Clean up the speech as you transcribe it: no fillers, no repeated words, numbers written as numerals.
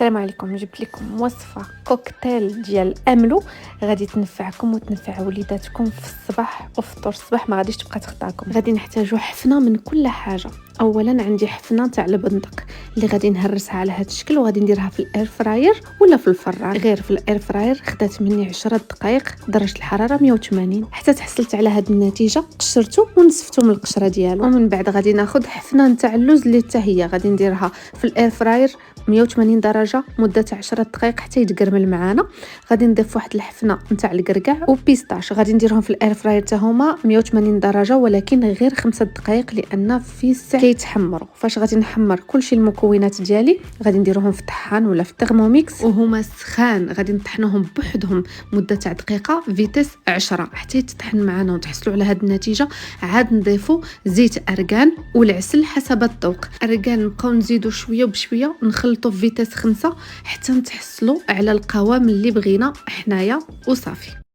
السلام عليكم. جبت لكم وصفه كوكتيل ديال املو غادي تنفعكم وتنفع وليداتكم في الصباح وفطور الصباح، ما غاديش تبقى تخطاكم. غادي نحتاجوا حفنه من كل حاجه. اولا عندي حفنه تاع البندق اللي غادي نهرسها على هذا الشكل وغادي نديرها في الاير فراير ولا في الفران. غير في الاير فراير خدات مني 10 دقائق درجه الحراره 180 حتى تحصلت على هذه النتيجه. قشرته ونسفته من القشره ديالو، ومن بعد غادي ناخذ حفنه نتاع اللوز اللي حتى هي غادي نديرها في الاير فراير 180 درجه مده 10 دقائق حتى يتقرمل معانا. غادي نضيف واحد الحفنه نتاع الكركاع وبيستاش غادي نديرهم في الاير فراير حتى هما 180 درجه ولكن غير 5 دقائق لان في الساعه كيتحمروا. فاش غادي نحمر كلشي المكونات ديالي غادي نديروهم في الطحان ولا في الترموميكس وهما سخان. غادي نطحنوهم بوحدهم مده تاع دقيقه فيتيس 10 حتى يتطحن معانا وتحصلوا على هذه النتيجه. عاد نضيفوا زيت ارغان والعسل حسب الذوق. ارغان نبقاو نزيدوا شويه بشويه نخلطوا في فيتيس 5 حتى نتحصلوا على القوام اللي بغينا حنايا وصافي.